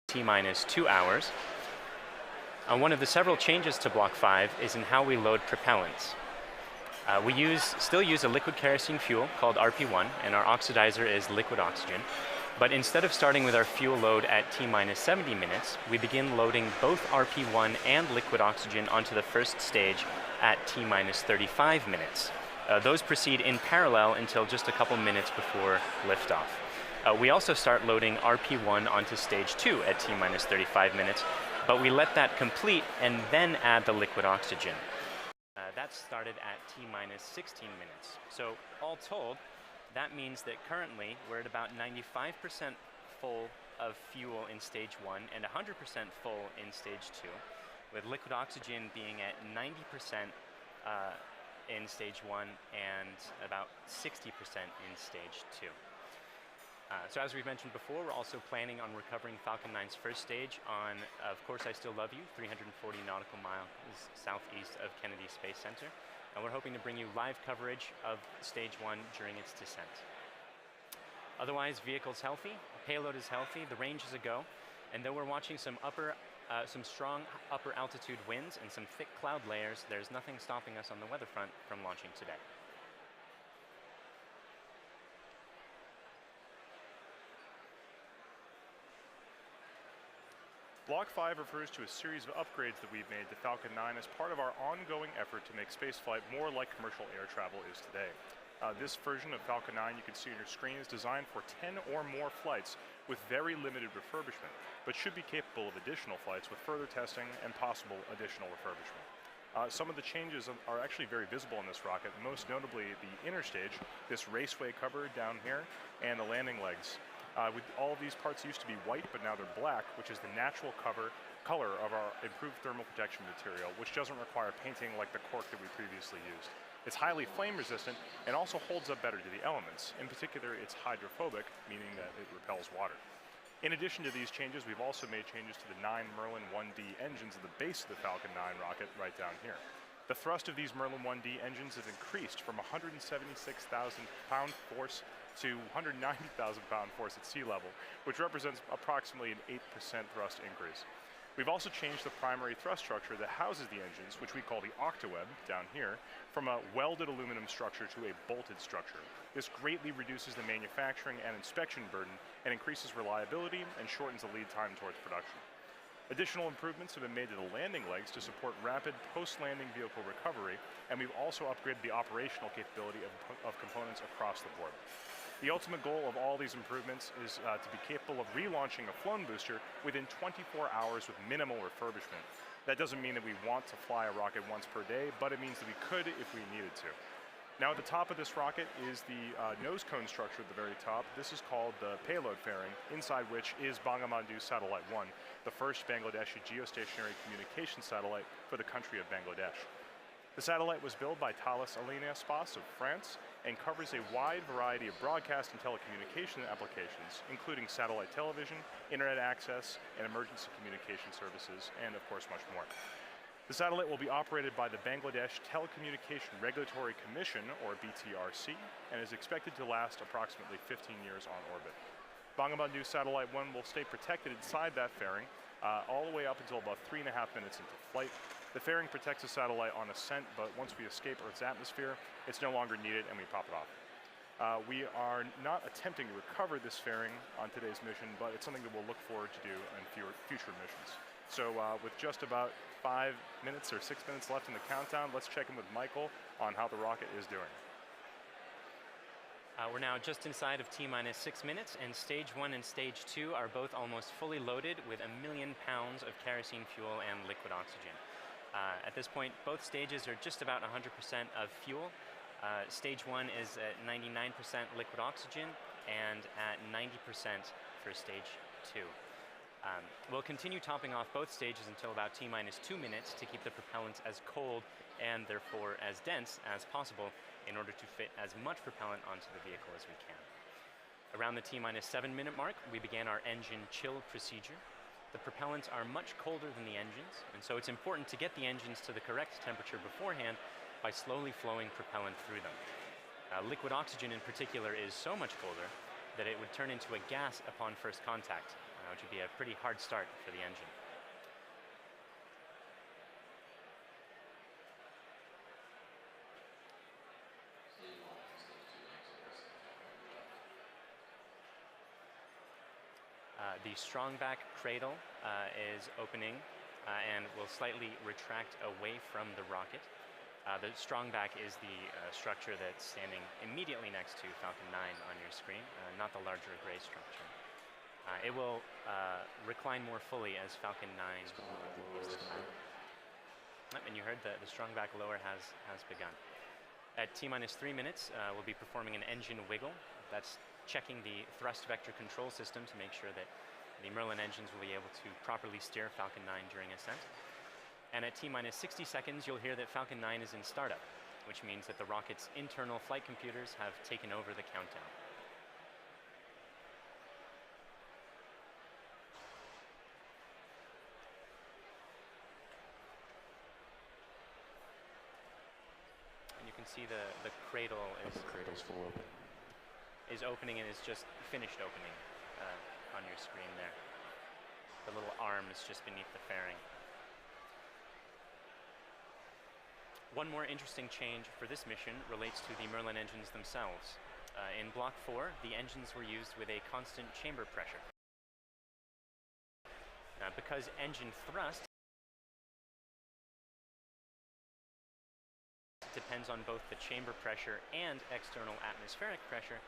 T-minus 2 hours. One of the several changes to Block 5 is in how we load propellants. We still use a liquid kerosene fuel called RP1, and our oxidizer is liquid oxygen. But instead of starting with our fuel load at T-minus 70 minutes, we begin loading both RP1 and liquid oxygen onto the first stage at T-minus 35 minutes. Those proceed in parallel until just a couple minutes before liftoff. We also start loading RP1 onto stage 2 at T-minus 35 minutes, but we let that complete and then add the liquid oxygen. That started at T-minus 16 minutes. So all told, that means that currently we're at about 95% full of fuel in stage 1 and 100% full in stage 2, with liquid oxygen being at 90% in stage 1 and about 60% in stage 2. So as we've mentioned before, we're also planning on recovering Falcon 9's first stage on, of course, I Still Love You, 340 nautical miles southeast of Kennedy Space Center. And we're hoping to bring you live coverage of stage 1 during its descent. Otherwise, vehicle's healthy, payload is healthy, the range is a go, and though we're watching some strong upper altitude winds and some thick cloud layers, there's nothing stopping us on the weather front from launching today. Block 5 refers to a series of upgrades that we've made to Falcon 9 as part of our ongoing effort to make spaceflight more like commercial air travel is today. This version of Falcon 9 you can see on your screen is designed for 10 or more flights with very limited refurbishment, but should be capable of additional flights with further testing and possible additional refurbishment. Some of the changes are actually very visible in this rocket, most notably the inner stage, this raceway cover down here, and the landing legs. All of these parts used to be white, but now they're black, which is the natural color of our improved thermal protection material, which doesn't require painting like the cork that we previously used. It's highly flame resistant and also holds up better to the elements. In particular, it's hydrophobic, meaning that it repels water. In addition to these changes, we've also made changes to the 9 Merlin 1D engines at the base of the Falcon 9 rocket right down here. The thrust of these Merlin 1D engines has increased from 176,000 pound force to 190,000 pound force at sea level, which represents approximately an 8% thrust increase. We've also changed the primary thrust structure that houses the engines, which we call the octaweb down here, from a welded aluminum structure to a bolted structure. This greatly reduces the manufacturing and inspection burden and increases reliability and shortens the lead time towards production. Additional improvements have been made to the landing legs to support rapid post-landing vehicle recovery, and we've also upgraded the operational capability of components across the board. The ultimate goal of all these improvements is to be capable of relaunching a flown booster within 24 hours with minimal refurbishment. That doesn't mean that we want to fly a rocket once per day, but it means that we could if we needed to. Now at the top of this rocket is the nose cone structure at the very top. This is called the payload fairing, inside which is Bangabandhu Satellite 1, the first Bangladeshi geostationary communication satellite for the country of Bangladesh. The satellite was built by Thales Alenia Space of France and covers a wide variety of broadcast and telecommunication applications, including satellite television, internet access, and emergency communication services, and of course much more. The satellite will be operated by the Bangladesh Telecommunication Regulatory Commission, or BTRC, and is expected to last approximately 15 years on orbit. Bangabandhu Satellite 1 will stay protected inside that fairing all the way up until about 3.5 minutes into flight. The fairing protects the satellite on ascent, but once we escape Earth's atmosphere, it's no longer needed and we pop it off. We are not attempting to recover this fairing on today's mission, but it's something that we'll look forward to do in future missions. So with just about 5 minutes or 6 minutes left in the countdown, let's check in with Michael on how the rocket is doing. We're now just inside of T-minus 6 minutes, and stage 1 and stage 2 are both almost fully loaded with 1 million pounds of kerosene fuel and liquid oxygen. At this point, both stages are just about 100% of fuel. Stage 1 is at 99% liquid oxygen and at 90% for stage 2. We'll continue topping off both stages until about T-minus 2 minutes to keep the propellants as cold and therefore as dense as possible in order to fit as much propellant onto the vehicle as we can. Around the T-minus 7 minute mark, we began our engine chill procedure. The propellants are much colder than the engines, and so it's important to get the engines to the correct temperature beforehand by slowly flowing propellant through them. Liquid oxygen in particular is so much colder that it would turn into a gas upon first contact. which would be a pretty hard start for the engine. The strongback cradle is opening and will slightly retract away from the rocket. The strongback is the structure that's standing immediately next to Falcon 9 on your screen, not the larger gray structure. It will recline more fully as Falcon 9 goes to time. And you heard the strongback lower has begun. At T-minus 3 minutes, we'll be performing an engine wiggle. That's checking the thrust vector control system to make sure that the Merlin engines will be able to properly steer Falcon 9 during ascent. And at T-minus 60 seconds, you'll hear that Falcon 9 is in startup, which means that the rocket's internal flight computers have taken over the countdown. And you can see the cradle is opening and is just finished opening on your screen there. The little arm is just beneath the fairing. One more interesting change for this mission relates to the Merlin engines themselves. In Block 4, the engines were used with a constant chamber pressure. Because engine thrust depends on both the chamber pressure and external atmospheric pressure,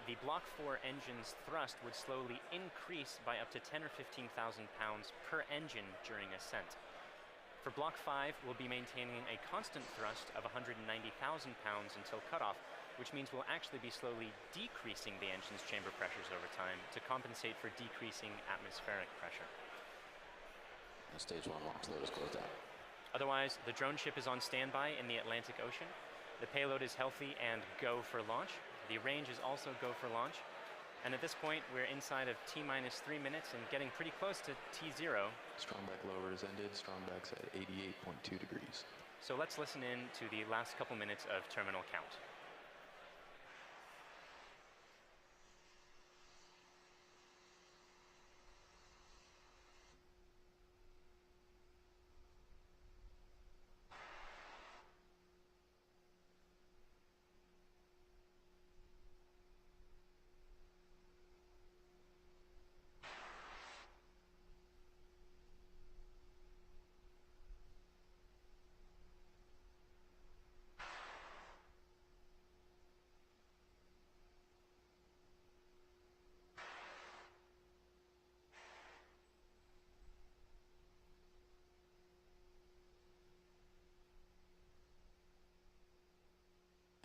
the Block 4 engine's thrust would slowly increase by up to 10 or 15,000 pounds per engine during ascent. For Block 5, we'll be maintaining a constant thrust of 190,000 pounds until cutoff, which means we'll actually be slowly decreasing the engine's chamber pressures over time to compensate for decreasing atmospheric pressure. Stage 1 launch load is closed out. Otherwise, the drone ship is on standby in the Atlantic Ocean. The payload is healthy and go for launch. The range is also go for launch. And at this point, we're inside of T-minus 3 minutes and getting pretty close to T0. Strongback lower is ended. Strongback's at 88.2 degrees. So let's listen in to the last couple minutes of terminal count.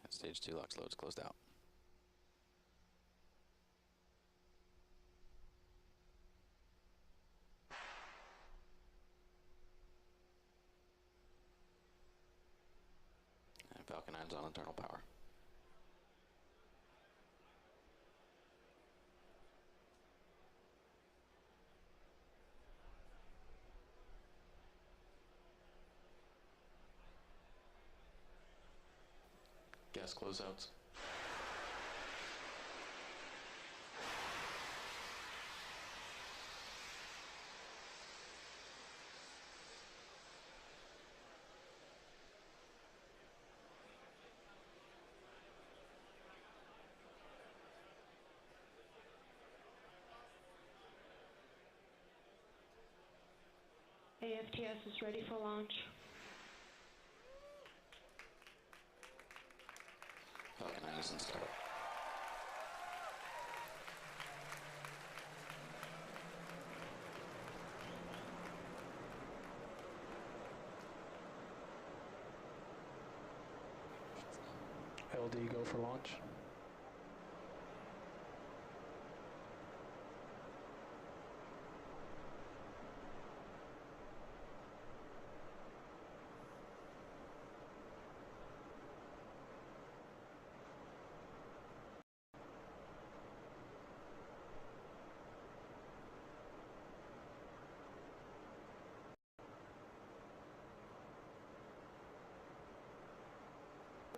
Stage 2 LOX loads closed out. And Falcon 9's on internal power. Gas closeouts. AFTS is ready for launch. Falcon 9 is in startup. LD go for launch.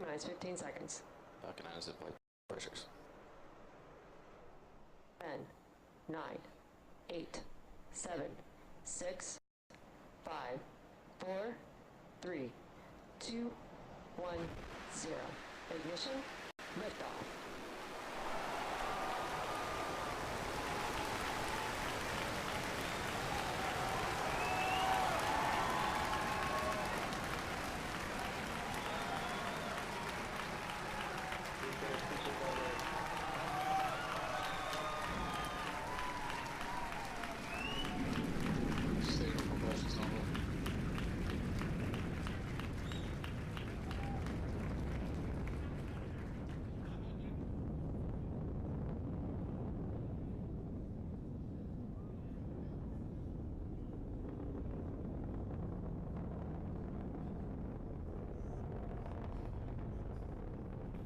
Minus 15 seconds. Falcon 9 is at flight pressures. 10, 9, 8, 7, 6, 5, 4, 3, 2, 1, 0. Ignition, liftoff. Stable propulsion's normal.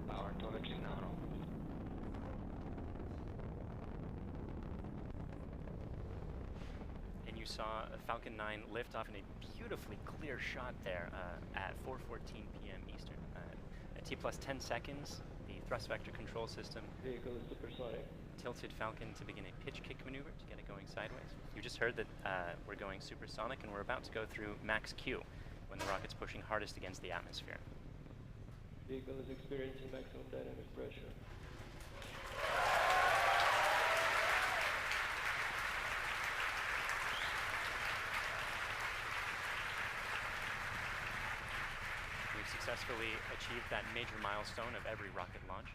Power torch nominal. And you saw a Falcon 9 lift off in a beautifully clear shot there at 4:14 p.m. Eastern. At T plus 10 seconds, the thrust vector control system Vehicle is supersonic. tilted Falcon to begin a pitch kick maneuver to get it going sideways. You just heard that we're going supersonic, and we're about to go through max Q when the rocket's pushing hardest against the atmosphere. Vehicle is experiencing maximum dynamic pressure. We've successfully achieved that major milestone of every rocket launch.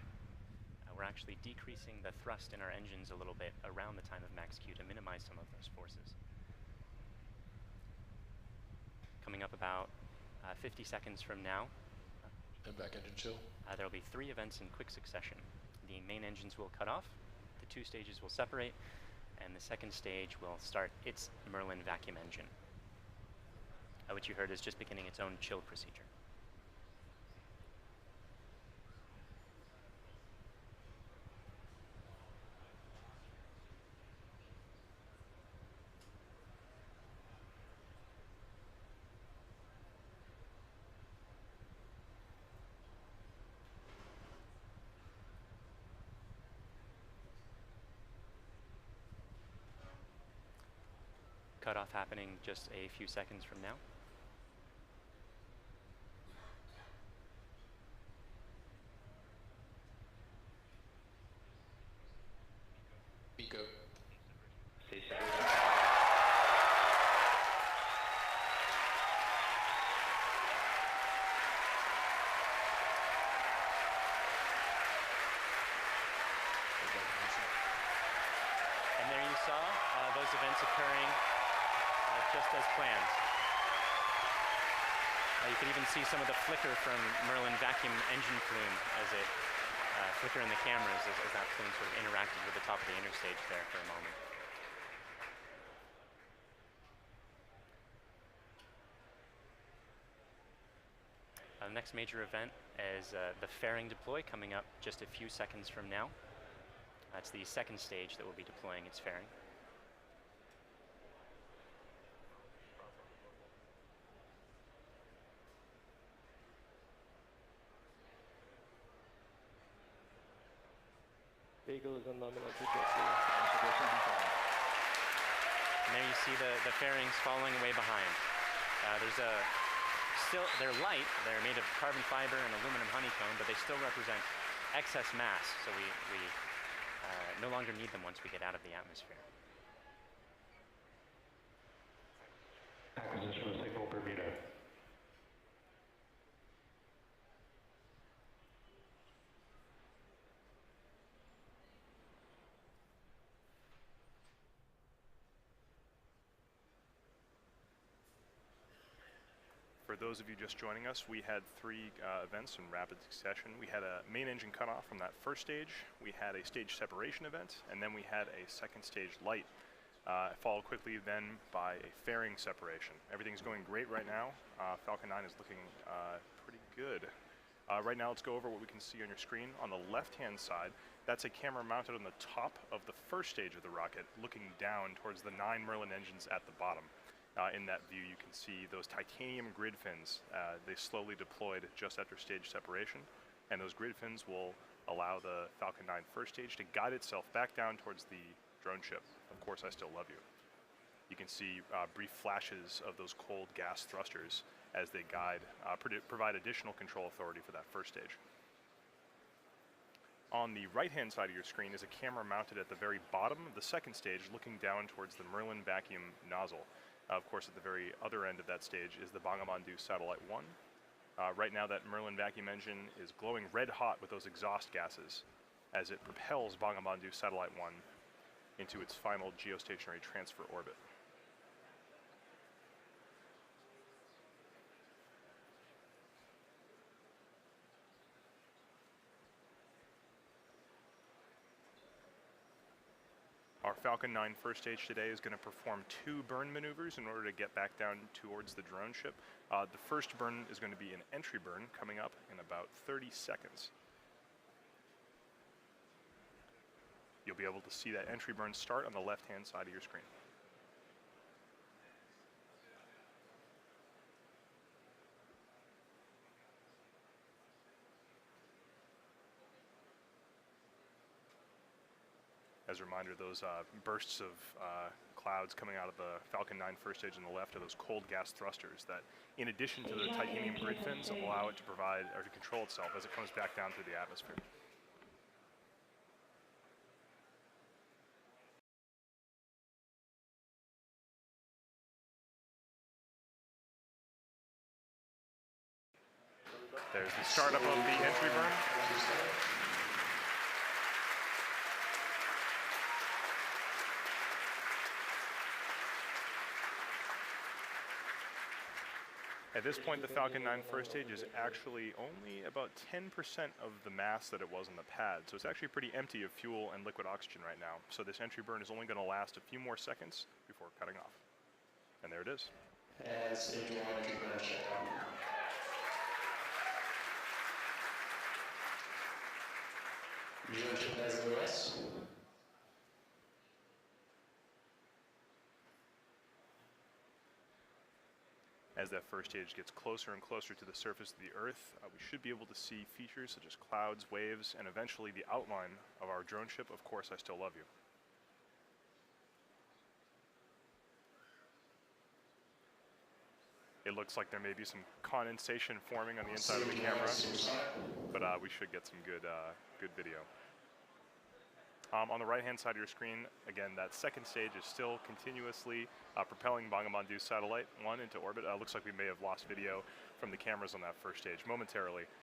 We're actually decreasing the thrust in our engines a little bit around the time of max Q to minimize some of those forces. Coming up about 50 seconds from now, And back engine chill. there will be 3 events in quick succession. The main engines will cut off, the 2 stages will separate, and the second stage will start its Merlin vacuum engine, which you heard is just beginning its own chill procedure. Cutoff happening just a few seconds from now. Pico. Stay separation. And there you saw those events occurring just as planned. You can even see some of the flicker from Merlin vacuum engine plume as it flicker in the cameras as that plume sort of interacted with the top of the interstage there for a moment. The next major event is the fairing deploy coming up just a few seconds from now. That's the second stage that will be deploying its fairing. Vehicle is on nominal trajectory. Suppression defined. And there you see the fairings following away behind. They're light, they're made of carbon fiber and aluminum honeycomb, but they still represent excess mass, so we no longer need them once we get out of the atmosphere. Acquisition of signal Bermuda. For those of you just joining us, we had 3 events in rapid succession. We had a main engine cutoff from that first stage, we had a stage separation event, and then we had a second stage light, followed quickly then by a fairing separation. Everything's going great right now. Falcon 9 is looking pretty good. Right now, let's go over what we can see on your screen. On the left-hand side, that's a camera mounted on the top of the first stage of the rocket, looking down towards the 9 Merlin engines at the bottom. In that view, you can see those titanium grid fins. They slowly deployed just after stage separation, and those grid fins will allow the Falcon 9 first stage to guide itself back down towards the drone ship. Of Course I Still Love You. You can see brief flashes of those cold gas thrusters as they guide, provide additional control authority for that first stage. On the right-hand side of your screen is a camera mounted at the very bottom of the second stage, looking down towards the Merlin vacuum nozzle. Of course, at the very other end of that stage is the Bangabandhu Satellite 1. Right now, that Merlin vacuum engine is glowing red hot with those exhaust gases as it propels Bangabandhu Satellite 1 into its final geostationary transfer orbit. Our Falcon 9 first stage today is going to perform 2 burn maneuvers in order to get back down towards the drone ship. The first burn is going to be an entry burn coming up in about 30 seconds. You'll be able to see that entry burn start on the left-hand side of your screen. As a reminder, those bursts of clouds coming out of the Falcon 9 first stage on the left are those cold gas thrusters that, in addition to the titanium grid fins, allow it to provide or to control itself as it comes back down through the atmosphere. There's the startup of the entry burn. At this point, the Falcon 9 first stage is actually only about 10% of the mass that it was on the pad, so it's actually pretty empty of fuel and liquid oxygen right now. So this entry burn is only going to last a few more seconds before cutting off. And there it is. And stage 1 entry burn shutdown. Drone ship has OS. As that first stage gets closer and closer to the surface of the Earth, we should be able to see features such as clouds, waves, and eventually the outline of our drone ship, Of Course I Still Love You. It looks like there may be some condensation forming on the inside of the camera, but we should get some good video. On the right-hand side of your screen, again, that second stage is still continuously propelling Bangabandhu Satellite 1 into orbit. Looks like we may have lost video from the cameras on that first stage momentarily.